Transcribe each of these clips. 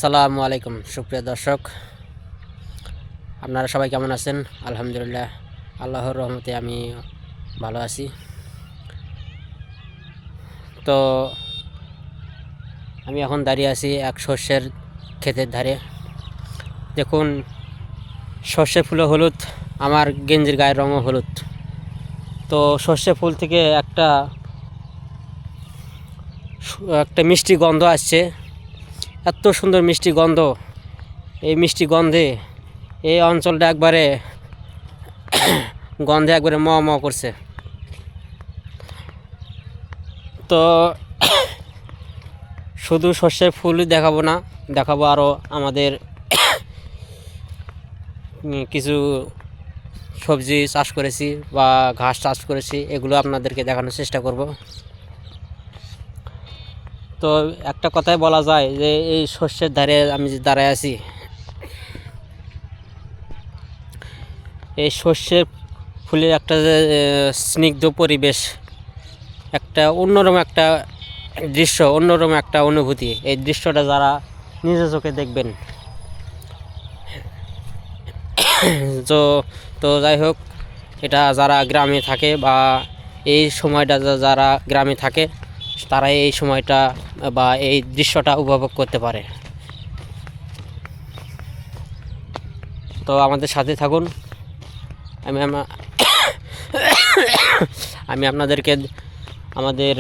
আসসালামু আলাইকুম সুপ্রিয় দর্শক, আপনারা সবাই কেমন আছেন? আলহামদুলিল্লাহ, আল্লাহর রহমতে আমি ভালো আছি। তো আমি এখন দাঁড়িয়ে আছি এক সর্ষের ক্ষেতের ধারে। দেখুন, সর্ষে ফুলও হলুদ, আমার গেঞ্জির গায়ের রঙও হলুদ। তো সর্ষে ফুল থেকে একটা মিষ্টি গন্ধ আসছে, এত সুন্দর মিষ্টি গন্ধ। এই মিষ্টি গন্ধে এই অঞ্চলটা গন্ধে একবারে ম ম করছে। তো শুধু সর্ষের ফুলই দেখাবো না, দেখাবো আরও আমাদের কিছু সবজি চাষ করেছি বা ঘাস চাষ করেছি, এগুলো আপনাদেরকে দেখানোর চেষ্টা করব। তো একটা কথাই বলা যায় যে এই সর্ষের ধারে আমি যে দাঁড়ায় আছি, এই সর্ষের ফুলের একটা যে স্নিগ্ধ পরিবেশ, একটা অন্যরকম একটা দৃশ্য, অন্যরকম একটা অনুভূতি। এই দৃশ্যটা যারা নিজের চোখে দেখবেন, তো যাই হোক, এটা যারা গ্রামে থাকে বা এই সময়টা যারা গ্রামে থাকে, তারা এই সময়টা বা এই দৃশ্যটা উপভোগ করতে পারে। তো আমাদের সাথে থাকুন। আমি আপনাদেরকে আমাদের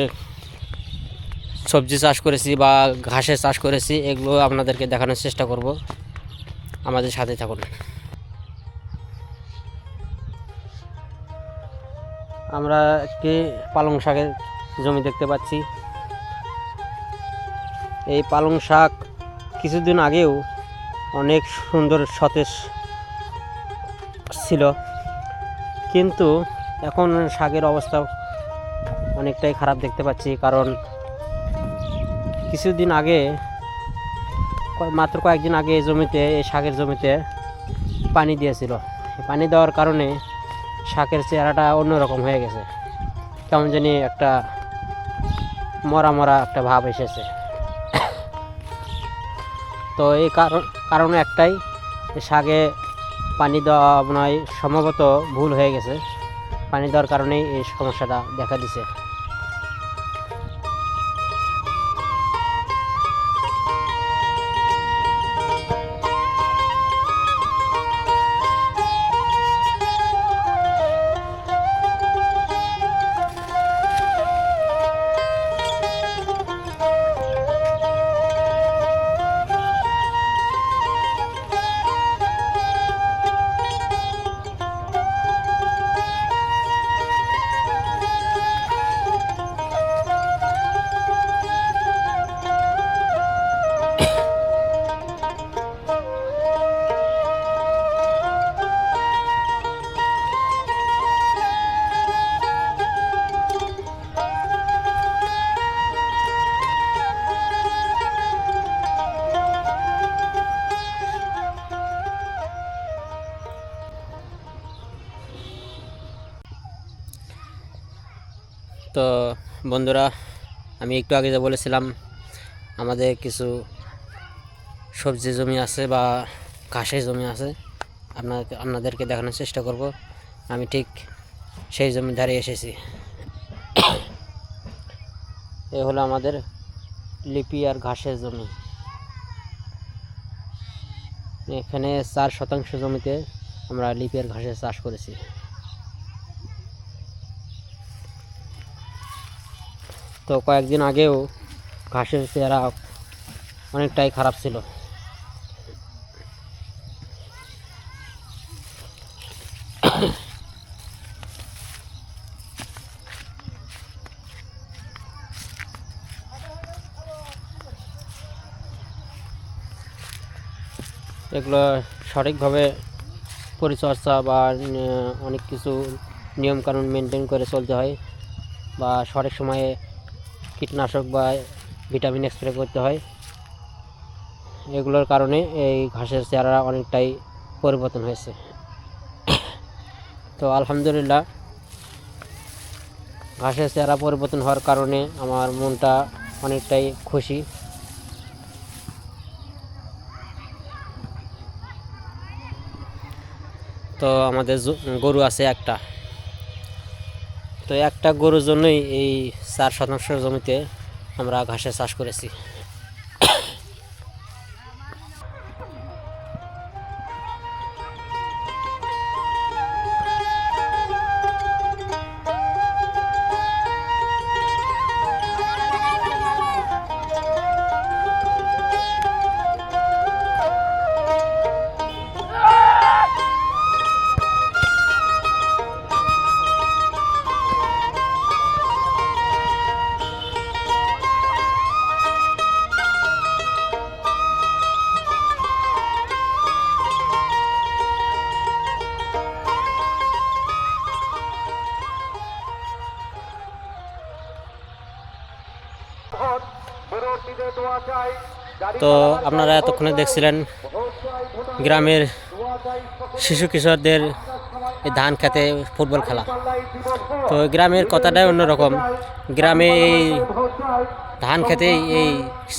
সবজি চাষ করেছি বা ঘাসের চাষ করেছি, এগুলো আপনাদেরকে দেখানোর চেষ্টা করব। আমাদের সাথে থাকুন। আমরা একটি পালং শাকের জমি দেখতে পাচ্ছি। এই পালং শাক কিছুদিন আগেও অনেক সুন্দর সতেজ ছিল, কিন্তু এখন শাকের অবস্থা অনেকটাই খারাপ দেখতে পাচ্ছি। কারণ কিছুদিন আগে, মাত্র কয়েকদিন আগে এই শাকের জমিতে পানি দিয়েছিল। পানি দেওয়ার কারণে শাকের চেহারাটা অন্যরকম হয়ে গেছে, কেমন জানি একটা মরা মরা একটা ভাব এসেছে। তো এই কারণ একটাই, শাকে পানি দেওয়া নয়, সম্ভবত ভুল হয়ে গেছে। পানি দেওয়ার কারণেই এই সমস্যাটা দেখা দিছে। তো বন্ধুরা, আমি একটু আগে যা বলেছিলাম, আমাদের কিছু সবজি জমি আছে বা ঘাসের জমি আছে, আপনাদেরকে দেখানোর চেষ্টা করব। আমি ঠিক সেই জমি ধারে এসেছি। এ হলো আমাদের লিপি আর ঘাসের জমি। এখানে 4% জমিতে আমরা লিপি আর ঘাসের চাষ করেছি। তো কয়েকদিন আগেও ঘাসের চেহারা অনেকটাই খারাপ ছিল। এগুলো সঠিকভাবে পরিচর্যা বা অনেক কিছু নিয়মকানুন মেনটেন করে চলতে হয়, বা সঠিক সময়ে কীটনাশক বা ভিটামিন স্প্রে করতে হয়। এগুলোর কারণে এই ঘাসের চেহারা অনেকটাই পরিবর্তন হয়েছে। তো আলহামদুলিল্লাহ, ঘাসের চেহারা পরিবর্তন হওয়ার কারণে আমার মনটা অনেকটাই খুশি। তো আমাদের গরু আছে একটা, তো একটা গরুর জন্যই এই 4 শতাংশ জমিতে আমরা ঘাসের চাষ করেছি। তো আপনারা এতক্ষণে দেখছিলেন গ্রামের শিশু কিশোরদের এই ধান খেতে ফুটবল খেলা। তো গ্রামের কথাটাই অন্যরকম, গ্রামে এই ধান খেতেই এই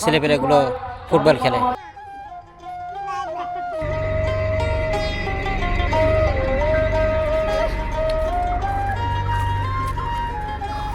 ছেলেপেলেগুলো ফুটবল খেলে।